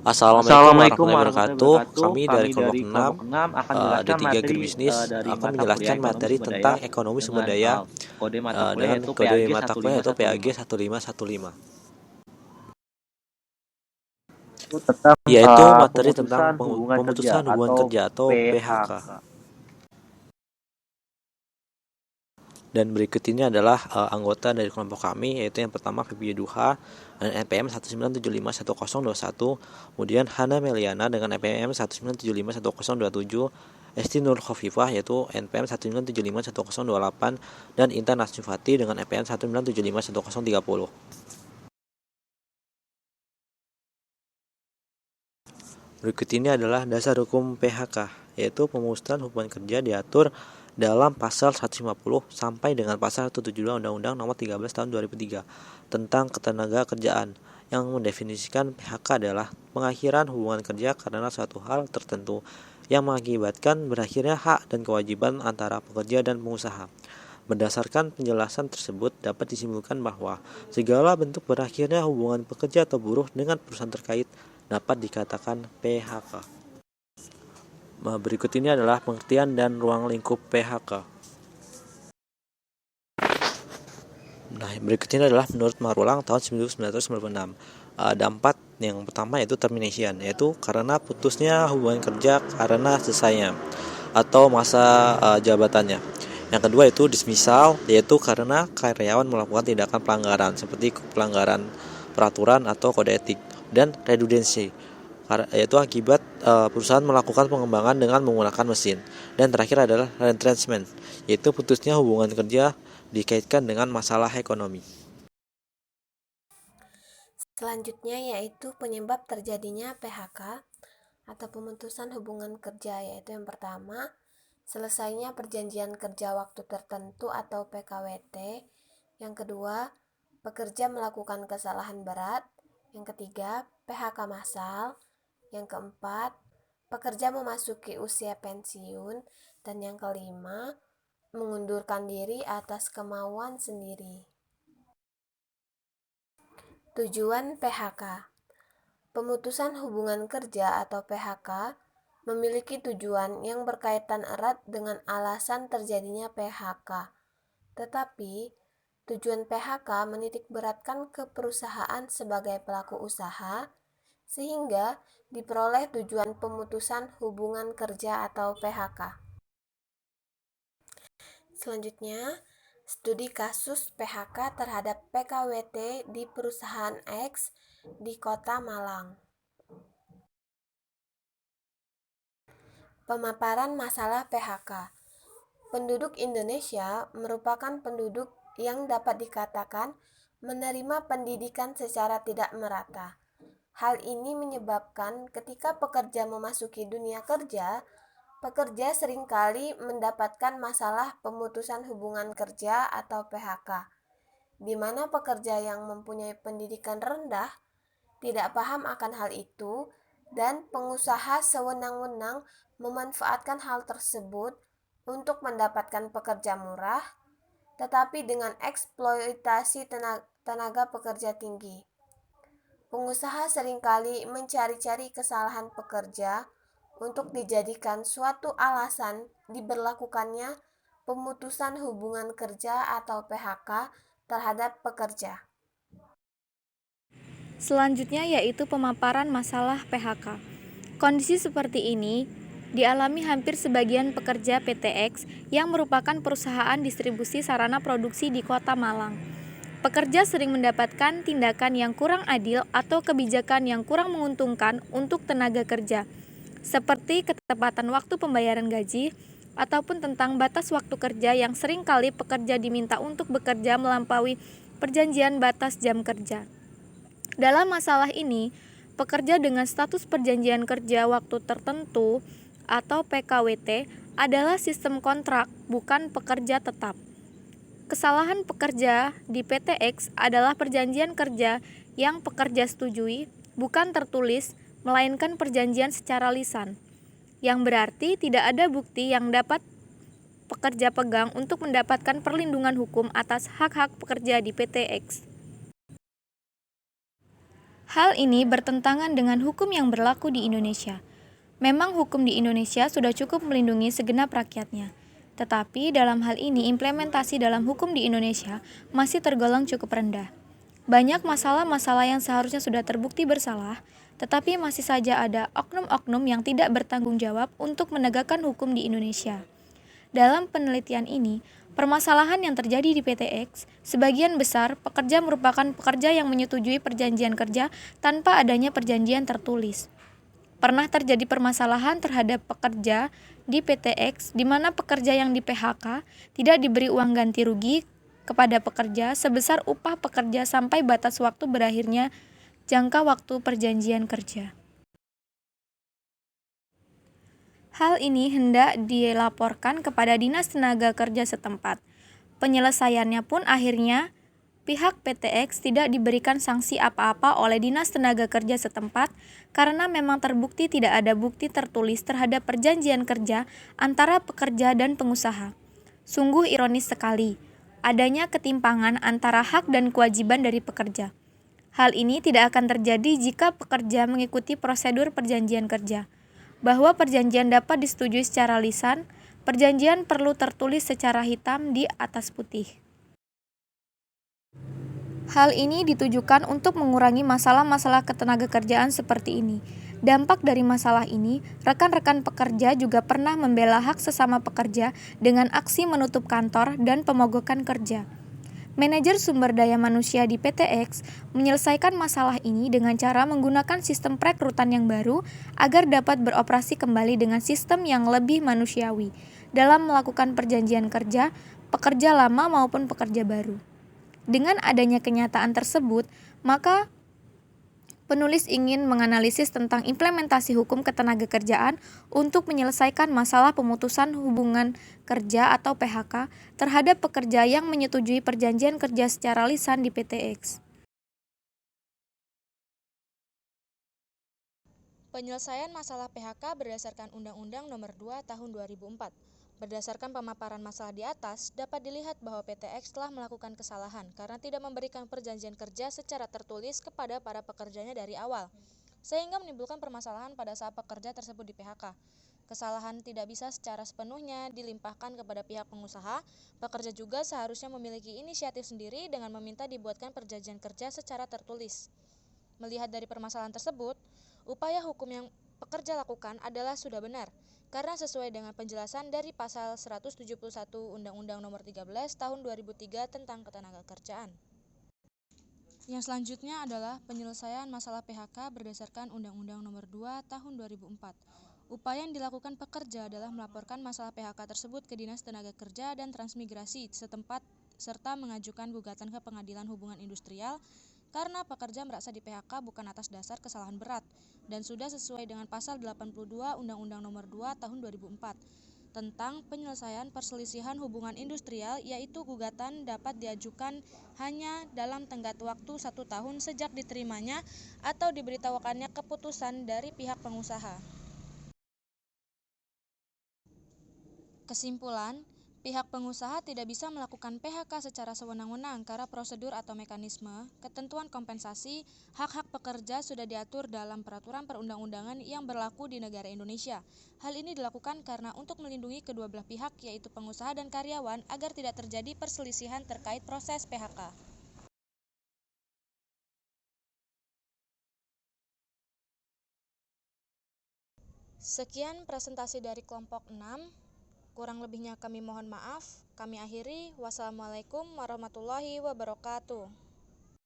Assalamualaikum Assalamualaikum warahmatullahi warahmatullahi wabarakatuh. wabarakatuh. Kami dari Kami kelompok dari 6 kelompok 6 akan menjelaskan D3 materi Agribisnis dari akan mata kuliah menjelaskan ekonomi materi sumber daya tentang ekonomi sumber dengan daya kode mata kuliah dengan yaitu kode PAG mata kuliah yaitu PAG 1515. 1515, Itu tentang yaitu materi tentang pemutusan hubungan kerja pemutusan hubungan atau kerja atau PHK. PHK. Dan berikut ini adalah anggota dari kelompok kami, yaitu yang pertama Febio Duha dengan NPM 197511021, kemudian Hana Meliana dengan NPM 197511027, Esti Nur Khofifah yaitu NPM 197511028, dan Intan Nasjufati dengan NPM 197511030. Berikut ini adalah dasar hukum PHK, yaitu pemusnahan hubungan kerja diatur dalam pasal 150 sampai dengan pasal 172 Undang-Undang Nomor 13 Tahun 2003 tentang Ketenagakerjaan, yang mendefinisikan PHK adalah pengakhiran hubungan kerja karena suatu hal tertentu yang mengakibatkan berakhirnya hak dan kewajiban antara pekerja dan pengusaha. Berdasarkan penjelasan tersebut dapat disimpulkan bahwa segala bentuk berakhirnya hubungan pekerja atau buruh dengan perusahaan terkait dapat dikatakan PHK. Berikut ini adalah pengertian dan ruang lingkup PHK. Berikut ini adalah menurut Marulang tahun 1996. Ada 4. Yang pertama yaitu termination, yaitu karena putusnya hubungan kerja karena selesainya atau masa jabatannya. Yang kedua itu dismissal, yaitu karena karyawan melakukan tindakan pelanggaran seperti pelanggaran peraturan atau kode etik. Dan redundancy, yaitu akibat perusahaan melakukan pengembangan dengan menggunakan mesin. Dan terakhir adalah retrenchment, yaitu putusnya hubungan kerja dikaitkan dengan masalah ekonomi. Selanjutnya yaitu penyebab terjadinya PHK atau pemutusan hubungan kerja, yaitu yang pertama, selesainya perjanjian kerja waktu tertentu atau PKWT. Yang kedua, pekerja melakukan kesalahan berat. Yang ketiga, PHK massal. Yang keempat, pekerja memasuki usia pensiun. Dan yang kelima, mengundurkan diri atas kemauan sendiri. Tujuan PHK. Pemutusan hubungan kerja atau PHK memiliki tujuan yang berkaitan erat dengan alasan terjadinya PHK. Tetapi, tujuan PHK menitikberatkan ke perusahaan sebagai pelaku usaha, sehingga diperoleh tujuan pemutusan hubungan kerja atau PHK. Selanjutnya, studi kasus PHK terhadap PKWT di perusahaan X di Kota Malang. Pemaparan masalah PHK. Penduduk Indonesia merupakan penduduk yang dapat dikatakan menerima pendidikan secara tidak merata. Hal ini menyebabkan ketika pekerja memasuki dunia kerja, pekerja seringkali mendapatkan masalah pemutusan hubungan kerja atau PHK, di mana pekerja yang mempunyai pendidikan rendah tidak paham akan hal itu dan pengusaha sewenang-wenang memanfaatkan hal tersebut untuk mendapatkan pekerja murah, tetapi dengan eksploitasi tenaga pekerja tinggi. Pengusaha seringkali mencari-cari kesalahan pekerja untuk dijadikan suatu alasan diberlakukannya pemutusan hubungan kerja atau PHK terhadap pekerja. Selanjutnya yaitu pemaparan masalah PHK. Kondisi seperti ini dialami hampir sebagian pekerja PTX yang merupakan perusahaan distribusi sarana produksi di Kota Malang. Pekerja sering mendapatkan tindakan yang kurang adil atau kebijakan yang kurang menguntungkan untuk tenaga kerja, seperti ketepatan waktu pembayaran gaji, ataupun tentang batas waktu kerja yang sering kali pekerja diminta untuk bekerja melampaui perjanjian batas jam kerja. Dalam masalah ini, pekerja dengan status perjanjian kerja waktu tertentu atau PKWT adalah sistem kontrak, bukan pekerja tetap. Kesalahan pekerja di PTX adalah perjanjian kerja yang pekerja setujui, bukan tertulis, melainkan perjanjian secara lisan, yang berarti tidak ada bukti yang dapat pekerja pegang untuk mendapatkan perlindungan hukum atas hak-hak pekerja di PTX. Hal ini bertentangan dengan hukum yang berlaku di Indonesia. Memang hukum di Indonesia sudah cukup melindungi segenap rakyatnya. Tetapi dalam hal ini implementasi dalam hukum di Indonesia masih tergolong cukup rendah. Banyak masalah-masalah yang seharusnya sudah terbukti bersalah, tetapi masih saja ada oknum-oknum yang tidak bertanggung jawab untuk menegakkan hukum di Indonesia. Dalam penelitian ini, permasalahan yang terjadi di PTX, sebagian besar pekerja merupakan pekerja yang menyetujui perjanjian kerja tanpa adanya perjanjian tertulis. Pernah terjadi permasalahan terhadap pekerja di PTX di mana pekerja yang di PHK tidak diberi uang ganti rugi kepada pekerja sebesar upah pekerja sampai batas waktu berakhirnya jangka waktu perjanjian kerja. Hal ini hendak dilaporkan kepada Dinas Tenaga Kerja setempat. Penyelesaiannya pun akhirnya pihak PTX tidak diberikan sanksi apa-apa oleh Dinas Tenaga Kerja setempat karena memang terbukti tidak ada bukti tertulis terhadap perjanjian kerja antara pekerja dan pengusaha. Sungguh ironis sekali, adanya ketimpangan antara hak dan kewajiban dari pekerja. Hal ini tidak akan terjadi jika pekerja mengikuti prosedur perjanjian kerja. Bahwa perjanjian dapat disetujui secara lisan, perjanjian perlu tertulis secara hitam di atas putih. Hal ini ditujukan untuk mengurangi masalah-masalah ketenagakerjaan seperti ini. Dampak dari masalah ini, rekan-rekan pekerja juga pernah membela hak sesama pekerja dengan aksi menutup kantor dan pemogokan kerja. Manajer sumber daya manusia di PTX menyelesaikan masalah ini dengan cara menggunakan sistem perekrutan yang baru agar dapat beroperasi kembali dengan sistem yang lebih manusiawi dalam melakukan perjanjian kerja, pekerja lama maupun pekerja baru. Dengan adanya kenyataan tersebut, maka penulis ingin menganalisis tentang implementasi hukum ketenagakerjaan untuk menyelesaikan masalah pemutusan hubungan kerja atau PHK terhadap pekerja yang menyetujui perjanjian kerja secara lisan di PTX. Penyelesaian masalah PHK berdasarkan Undang-Undang Nomor 2 Tahun 2004. Berdasarkan pemaparan masalah di atas, dapat dilihat bahwa PTX telah melakukan kesalahan karena tidak memberikan perjanjian kerja secara tertulis kepada para pekerjanya dari awal, sehingga menimbulkan permasalahan pada saat pekerja tersebut di PHK. Kesalahan tidak bisa secara sepenuhnya dilimpahkan kepada pihak pengusaha. Pekerja juga seharusnya memiliki inisiatif sendiri dengan meminta dibuatkan perjanjian kerja secara tertulis. Melihat dari permasalahan tersebut, upaya hukum yang pekerja lakukan adalah sudah benar, karena sesuai dengan penjelasan dari pasal 171 Undang-Undang Nomor 13 Tahun 2003 tentang Ketenagakerjaan. Yang selanjutnya adalah penyelesaian masalah PHK berdasarkan Undang-Undang Nomor 2 Tahun 2004. Upaya yang dilakukan pekerja adalah melaporkan masalah PHK tersebut ke Dinas Tenaga Kerja dan Transmigrasi setempat serta mengajukan gugatan ke Pengadilan Hubungan Industrial karena pekerja merasa di PHK bukan atas dasar kesalahan berat dan sudah sesuai dengan pasal 82 Undang-Undang Nomor 2 Tahun 2004 tentang penyelesaian perselisihan hubungan industrial, yaitu gugatan dapat diajukan hanya dalam tenggat waktu 1 tahun sejak diterimanya atau diberitahukannya keputusan dari pihak pengusaha. Kesimpulan, pihak pengusaha tidak bisa melakukan PHK secara sewenang-wenang karena prosedur atau mekanisme, ketentuan kompensasi, hak-hak pekerja sudah diatur dalam peraturan perundang-undangan yang berlaku di negara Indonesia. Hal ini dilakukan karena untuk melindungi kedua belah pihak yaitu pengusaha dan karyawan agar tidak terjadi perselisihan terkait proses PHK. Sekian presentasi dari kelompok 6. Kurang lebihnya kami mohon maaf. Kami akhiri. Wassalamualaikum warahmatullahi wabarakatuh.